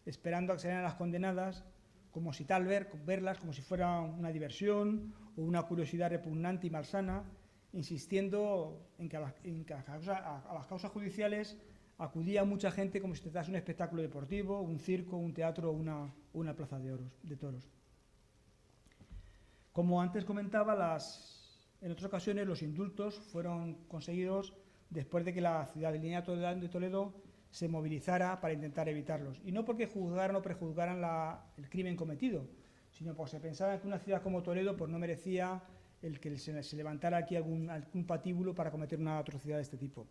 esperando a que salieran las condenadas, como si verlas como si fuera una diversión o una curiosidad repugnante y malsana, insistiendo en que a las causas judiciales acudía mucha gente como si tratase un espectáculo deportivo, un circo, un teatro o una plaza de toros. Como antes comentaba, en otras ocasiones los indultos fueron conseguidos después de que la ciudad de Línea de Toledo se movilizara para intentar evitarlos. Y no porque juzgaran o prejuzgaran el crimen cometido, sino porque se pensaba que una ciudad como Toledo pues, no merecía el que se levantara aquí algún patíbulo para cometer una atrocidad de este tipo.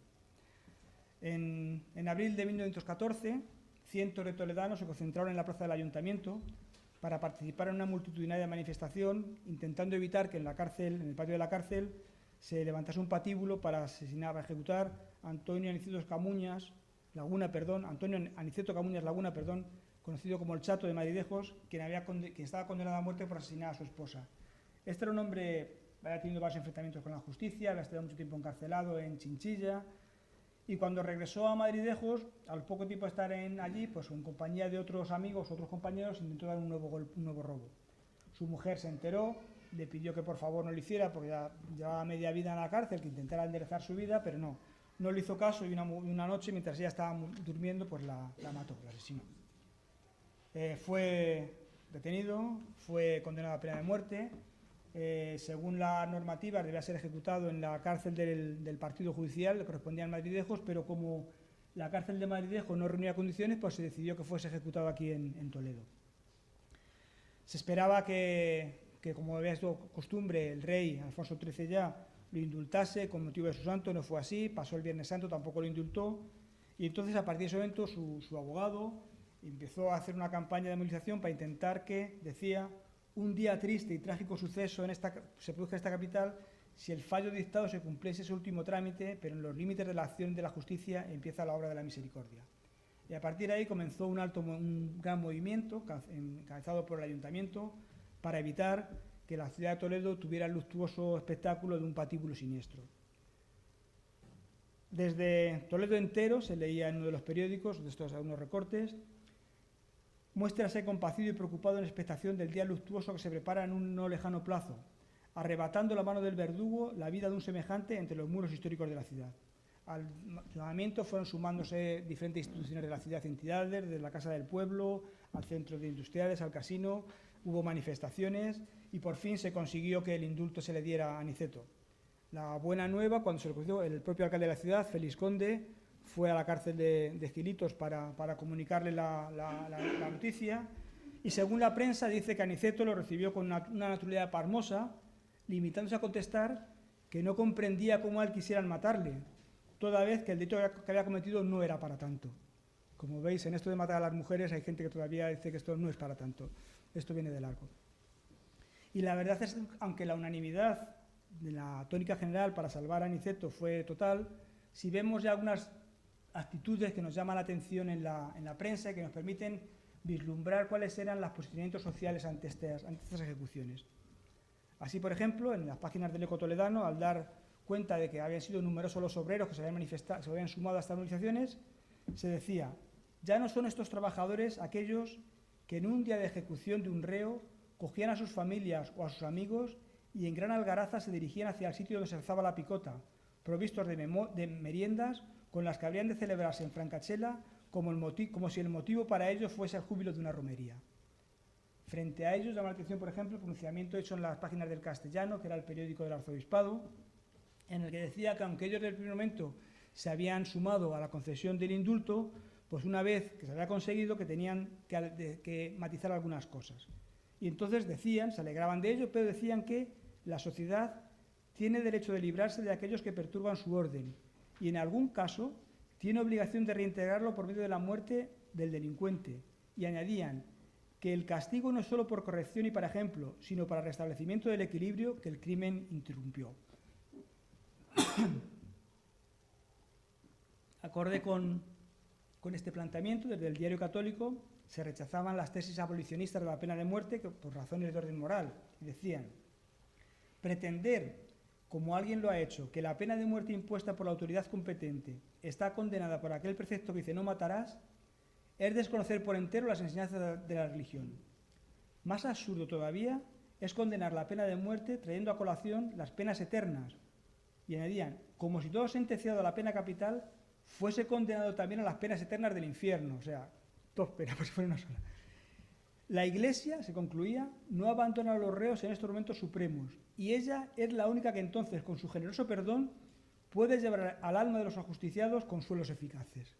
En abril de 1914, cientos de toledanos se concentraron en la plaza del Ayuntamiento para participar en una multitudinaria manifestación, intentando evitar que en el patio de la cárcel, se levantase un patíbulo para ejecutar a Antonio Aniceto Camuñas Laguna, conocido como el Chato de Madridejos, quien estaba condenado a muerte por asesinar a su esposa. Este era un hombre que había tenido varios enfrentamientos con la justicia, había estado mucho tiempo encarcelado en Chinchilla, y cuando regresó a Madridejos, al poco tiempo de estar allí, pues en compañía de otros amigos, otros compañeros, intentó dar un nuevo robo. Su mujer se enteró, le pidió que por favor no lo hiciera porque ya llevaba media vida en la cárcel, que intentara enderezar su vida, pero no le hizo caso, y una noche, mientras ella estaba durmiendo, pues la mató, la asesinó. Fue detenido, fue condenado a pena de muerte. Según la normativa, debía ser ejecutado en la cárcel del partido judicial, que correspondía al Madridejos, pero como la cárcel de Madridejos no reunía condiciones, pues se decidió que fuese ejecutado aquí en Toledo. Se esperaba que, como había sido costumbre, el rey Alfonso XIII ya lo indultase con motivo de su santo. No fue así, pasó el Viernes Santo, tampoco lo indultó, y entonces a partir de ese momento su abogado empezó a hacer una campaña de movilización para intentar que, decía, un día triste y trágico suceso se produzca en esta capital si el fallo dictado se cumpliese ese último trámite, pero en los límites de la acción de la justicia empieza la obra de la misericordia. Y a partir de ahí comenzó un gran movimiento encabezado por el Ayuntamiento para evitar que la ciudad de Toledo tuviera el luctuoso espectáculo de un patíbulo siniestro. Desde Toledo entero, se leía en uno de los periódicos, de estos algunos recortes: muéstrase compacido y preocupado en expectación del día luctuoso que se prepara en un no lejano plazo, arrebatando la mano del verdugo la vida de un semejante entre los muros históricos de la ciudad. Al llamamiento fueron sumándose diferentes instituciones de la ciudad, entidades, desde la Casa del Pueblo, al Centro de Industriales, al Casino. Hubo manifestaciones y por fin se consiguió que el indulto se le diera a Aniceto. La buena nueva, cuando se lo conoció el propio alcalde de la ciudad, Félix Conde, fue a la cárcel de Esquilitos para comunicarle la noticia, y según la prensa dice que Aniceto lo recibió con una naturalidad pasmosa, limitándose a contestar que no comprendía cómo a él quisieran matarle, toda vez que el delito que había cometido no era para tanto. Como veis, en esto de matar a las mujeres hay gente que todavía dice que esto no es para tanto, esto viene de largo. Y la verdad es que, aunque la unanimidad de la tónica general para salvar a Aniceto fue total, si vemos ya algunas actitudes que nos llaman la atención en la prensa y que nos permiten vislumbrar cuáles eran los posicionamientos sociales ante estas ejecuciones. Así, por ejemplo, en las páginas del Eco Toledano, al dar cuenta de que habían sido numerosos los obreros que se habían sumado a estas movilizaciones, se decía: ya no son estos trabajadores aquellos que en un día de ejecución de un reo cogían a sus familias o a sus amigos y en gran algaraza se dirigían hacia el sitio donde se alzaba la picota, provistos de meriendas con las que habrían de celebrarse en Francachela como si el motivo para ello fuese el júbilo de una romería. Frente a ellos llama la atención, por ejemplo, el pronunciamiento hecho en las páginas del Castellano, que era el periódico del Arzobispado, en el que decía que aunque ellos desde el primer momento se habían sumado a la concesión del indulto, pues una vez que se había conseguido, que tenían que matizar algunas cosas. Y entonces decían, se alegraban de ello, pero decían que la sociedad tiene derecho de librarse de aquellos que perturban su orden y en algún caso tiene obligación de reintegrarlo por medio de la muerte del delincuente. Y añadían que el castigo no es solo por corrección y para ejemplo, sino para restablecimiento del equilibrio que el crimen interrumpió. Acorde con este planteamiento, desde el Diario Católico se rechazaban las tesis abolicionistas de la pena de muerte por razones de orden moral. Y decían: Pretender, como alguien lo ha hecho, que la pena de muerte impuesta por la autoridad competente está condenada por aquel precepto que dice no matarás, es desconocer por entero las enseñanzas de la religión. Más absurdo todavía es condenar la pena de muerte trayendo a colación las penas eternas. Y añadían, como si todo sentenciado a la pena capital fuese condenado también a las penas eternas del infierno. O sea, dos penas, pues si fuera una sola. La Iglesia, se concluía, no abandona a los reos en estos momentos supremos, y ella es la única que entonces, con su generoso perdón, puede llevar al alma de los ajusticiados consuelos eficaces.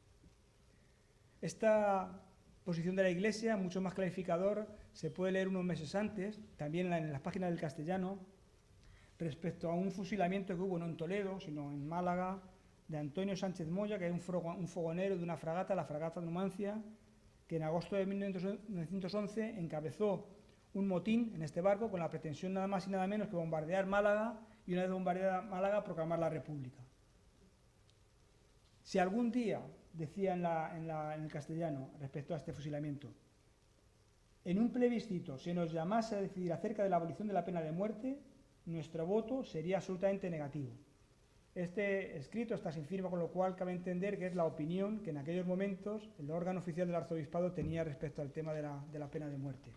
Esta posición de la Iglesia, mucho más clarificador, se puede leer unos meses antes, también en las páginas del Castellano, respecto a un fusilamiento que hubo no en Toledo, sino en Málaga, de Antonio Sánchez Moya, que era un fogonero de una fragata, la fragata Numancia, que en agosto de 1911 encabezó un motín en este barco con la pretensión nada más y nada menos que bombardear Málaga y una vez bombardeada Málaga proclamar la República. Si algún día, decía en el Castellano respecto a este fusilamiento, en un plebiscito se nos llamase a decidir acerca de la abolición de la pena de muerte, nuestro voto sería absolutamente negativo. Este escrito está sin firma, con lo cual cabe entender que es la opinión que en aquellos momentos el órgano oficial del arzobispado tenía respecto al tema de la pena de muerte.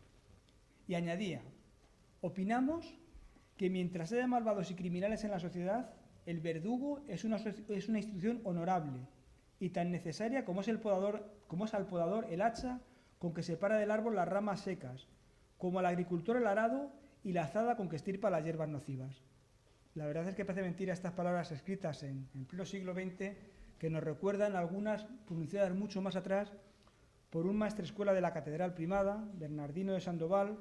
Y añadía, opinamos que mientras haya malvados y criminales en la sociedad, el verdugo es una institución honorable y tan necesaria como es al podador el hacha con que separa del árbol las ramas secas, como al agricultor el arado y la azada con que estirpa las hierbas nocivas. La verdad es que parece mentira estas palabras escritas en pleno siglo XX que nos recuerdan algunas pronunciadas mucho más atrás por un maestrescuela de la Catedral Primada, Bernardino de Sandoval,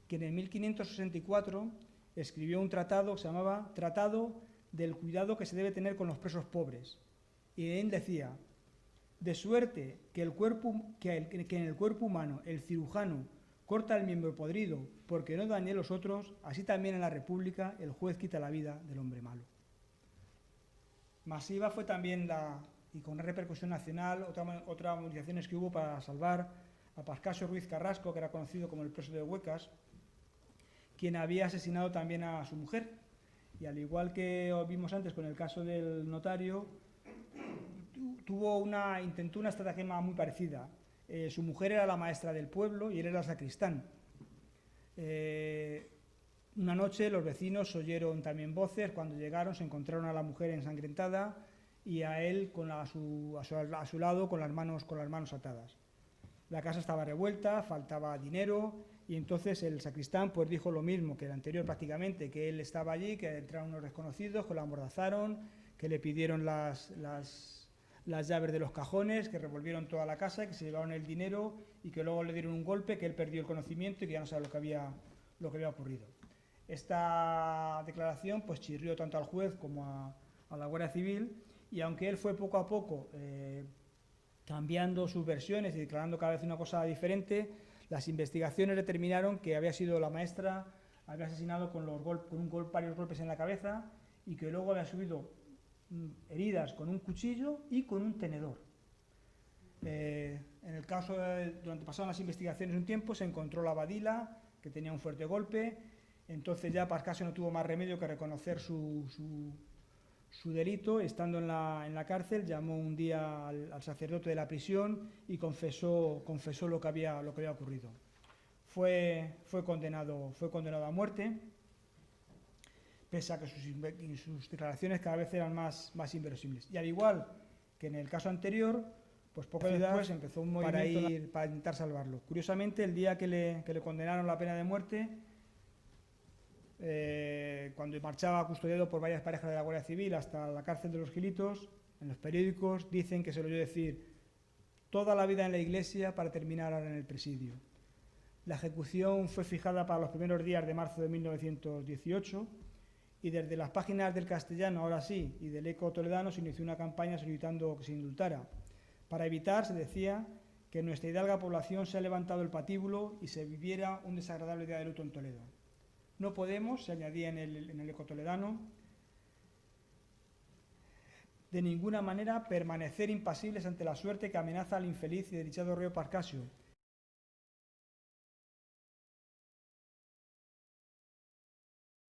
que en 1564 escribió un tratado que se llamaba Tratado del cuidado que se debe tener con los presos pobres. Y en él decía, de suerte que en el cuerpo humano el cirujano corta el miembro podrido porque no dañe los otros, así también en la República el juez quita la vida del hombre malo. Masiva fue también y con repercusión nacional, otras movilizaciones que hubo para salvar a Pascasio Ruiz Carrasco, que era conocido como el preso de Huecas, quien había asesinado también a su mujer. Y al igual que vimos antes con el caso del notario, intentó una estratagema muy parecida. Su mujer era la maestra del pueblo y él era el sacristán. Una noche los vecinos oyeron también voces. Cuando llegaron se encontraron a la mujer ensangrentada y a él a su lado con las manos atadas. La casa estaba revuelta, faltaba dinero y entonces el sacristán pues dijo lo mismo que el anterior prácticamente, que él estaba allí, que entraron unos desconocidos, que lo amordazaron, que le pidieron las llaves de los cajones, que revolvieron toda la casa, que se llevaron el dinero y que luego le dieron un golpe, que él perdió el conocimiento y que ya no sabe lo que había ocurrido. Esta declaración pues chirrió tanto al juez como a la Guardia Civil, y aunque él fue poco a poco cambiando sus versiones y declarando cada vez una cosa diferente, las investigaciones determinaron que había sido la maestra, había asesinado con varios golpes en la cabeza y que luego había subido heridas con un cuchillo y con un tenedor. En el caso, durante pasaron las investigaciones un tiempo, se encontró la badila, que tenía un fuerte golpe. Entonces ya Pascasio no tuvo más remedio que reconocer su delito. Estando en la cárcel, llamó un día al sacerdote de la prisión y confesó lo que había ocurrido. Fue condenado a muerte, pese a que sus declaraciones cada vez eran más inverosímiles. Y al igual que en el caso anterior, pues poco después empezó un movimiento para intentar salvarlo. Curiosamente, el día que le condenaron la pena de muerte, cuando marchaba custodiado por varias parejas de la Guardia Civil hasta la cárcel de los Gilitos, en los periódicos dicen que se lo oyó decir: toda la vida en la iglesia para terminar ahora en el presidio. La ejecución fue fijada para los primeros días de marzo de 1918 y desde las páginas del Castellano, ahora sí, y del Eco Toledano se inició una campaña solicitando que se indultara. Para evitar, se decía, que en nuestra hidalga población se ha levantado el patíbulo y se viviera un desagradable día de luto en Toledo. No podemos, se añadía en el Eco Toledano, de ninguna manera permanecer impasibles ante la suerte que amenaza al infeliz y desdichado reo Pascasio,